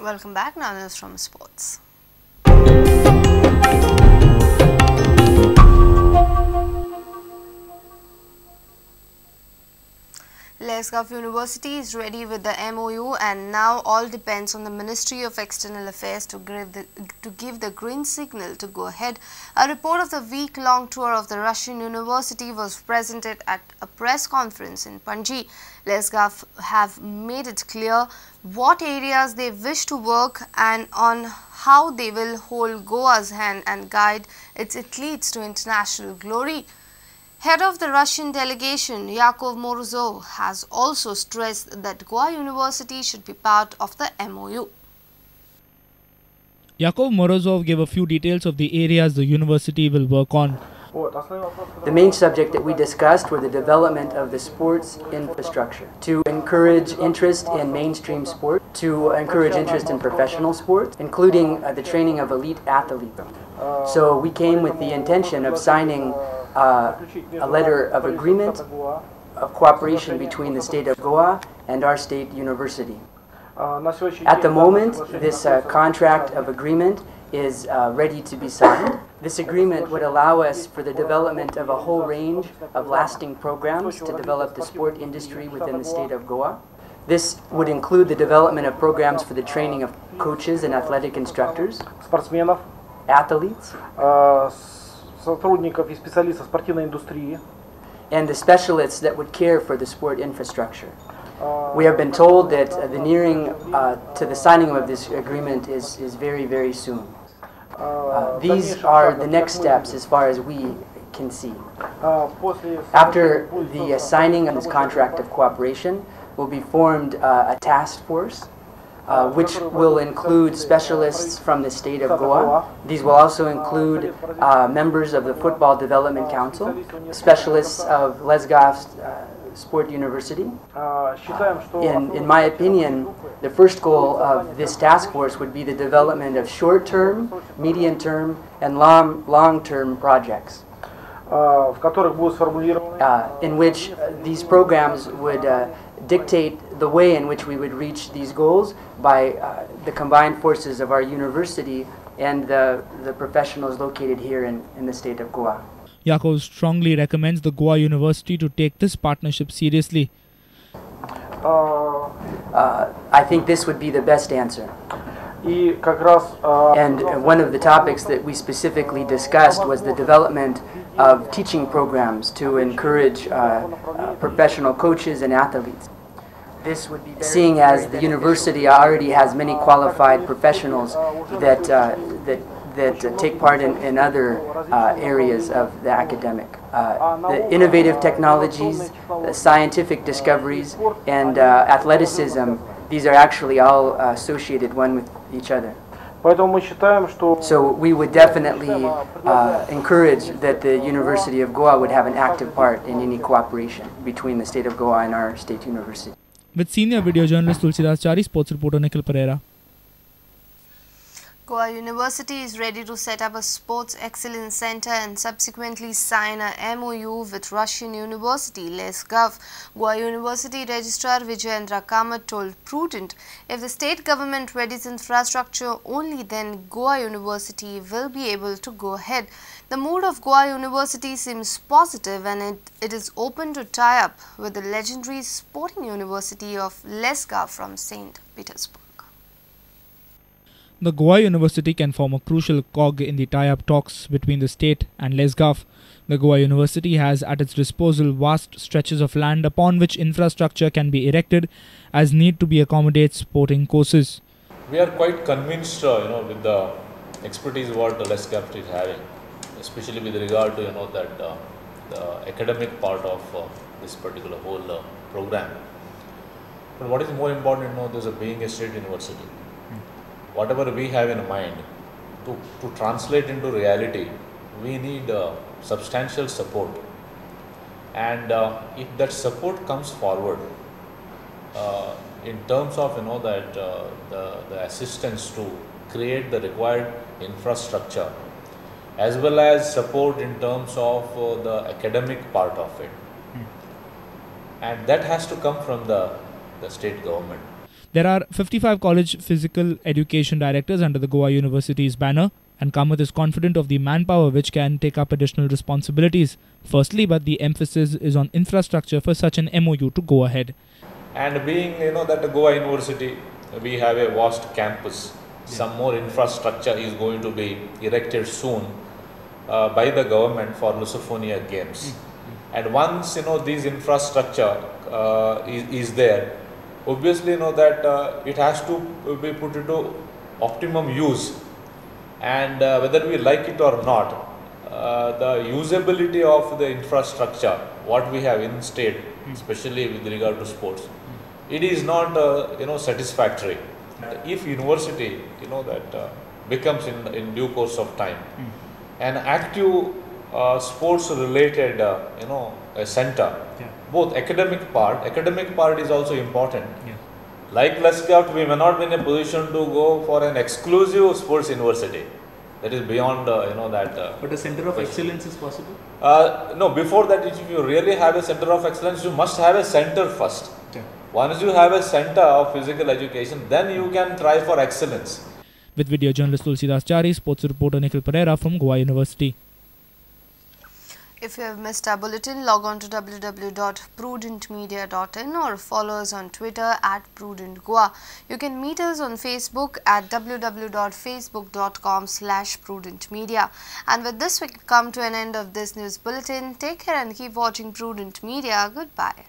Welcome back. Now news from sports. Gaft University is ready with the MOU, and now all depends on the Ministry of External Affairs to give the green signal to go ahead. A report of the week-long tour of the Russian university was presented at a press conference in Panji. Gaft have made it clear what areas they wish to work and on how they will hold Goa's hand and guide its athletes to international glory. Head of the Russian delegation, Yakov Morozov, has also stressed that Goa University should be part of the MOU. Yakov Morozov gave a few details of the areas the university will work on. The main subject that we discussed were the development of the sports infrastructure, to encourage interest in mainstream sport, to encourage interest in professional sport, including the training of elite athletes. So we came with the intention of signing a letter of agreement of cooperation between the state of Goa and our state university. At the moment, this contract of agreement is ready to be signed. This agreement would allow us for the development of a whole range of lasting programs to develop the sport industry within the state of Goa. This would include the development of programs for the training of coaches and athletic instructors, athletes, сотрудников и специалистов спортивной индустрии, and the specialists that would care for the sport infrastructure. We have been told that the nearing to the signing of this agreement is very, very soon. These are the next steps as far as we can see. After the signing of this contract of cooperation, will be formed a task force which will include specialists from the state of Goa. These will also include members of the Football Development Council, specialists of Gaft Sport University. In my opinion, the first goal of this task force would be the development of short-term, medium-term, and long-term projects, in which these programs would dictate the way in which we would reach these goals by the combined forces of our university and the professionals located here in the state of Goa. Yakov strongly recommends the Goa University to take this partnership seriously. I think this would be the best answer. And one of the topics that we specifically discussed was the development of teaching programs to encourage professional coaches and athletes. This would be seeing as the university already has many qualified professionals that take part in other areas of the academic. The innovative technologies, the scientific discoveries, and athleticism, these are actually all associated one with each other. So we would definitely encourage that the University of Goa would have an active part in any cooperation between the state of Goa and our state university. With senior video journalist Tulsidas Chari, sports reporter Nikhil Pereira. Goa University is ready to set up a sports excellence center and subsequently sign a MOU with Russian University, Gaft. Goa University Registrar Vijayendra Kamath told Prudent, if the state government readies infrastructure, only then Goa University will be able to go ahead. The mood of Goa University seems positive, and it is open to tie up with the legendary sporting university of Gaft from St. Petersburg. The Goa University can form a crucial cog in the tie-up talks between the state and Gaft. The Goa University has at its disposal vast stretches of land upon which infrastructure can be erected as need to be accommodate sporting courses. We are quite convinced, with the expertise what Gaft is having, especially with regard to that the academic part of this particular whole program. But what is more important, there's being a state university. Whatever we have in mind, to translate into reality, we need substantial support. And if that support comes forward, in terms of the assistance to create the required infrastructure, as well as support in terms of the academic part of it, and that has to come from the state government. There are 55 college physical education directors under the Goa University's banner, and Kamath is confident of the manpower which can take up additional responsibilities. Firstly, but the emphasis is on infrastructure for such an MOU to go ahead. And being, that the Goa University, we have a vast campus. Some more infrastructure is going to be erected soon by the government for Lusophonia Games. And once, this infrastructure is there, obviously, that it has to be put into optimum use. And whether we like it or not, the usability of the infrastructure, what we have in state, especially with regard to sports, it is not, satisfactory. If university, that becomes in due course of time, an active sports related, a center, both academic part is also important. Like Gaft, we may not be in a position to go for an exclusive sports university. That is beyond, that. But a center of excellence is possible? No, before that, if you really have a center of excellence, you must have a center first. Once you have a center of physical education, then you can try for excellence. With video journalist Tulsidas Chari, sports reporter Nikhil Pereira from Goa University. If you have missed our bulletin, log on to www.prudentmedia.in or follow us on Twitter @PrudentGoa. You can meet us on Facebook at www.facebook.com/PrudentMedia. And with this, we come to an end of this news bulletin. Take care and keep watching Prudent Media. Goodbye.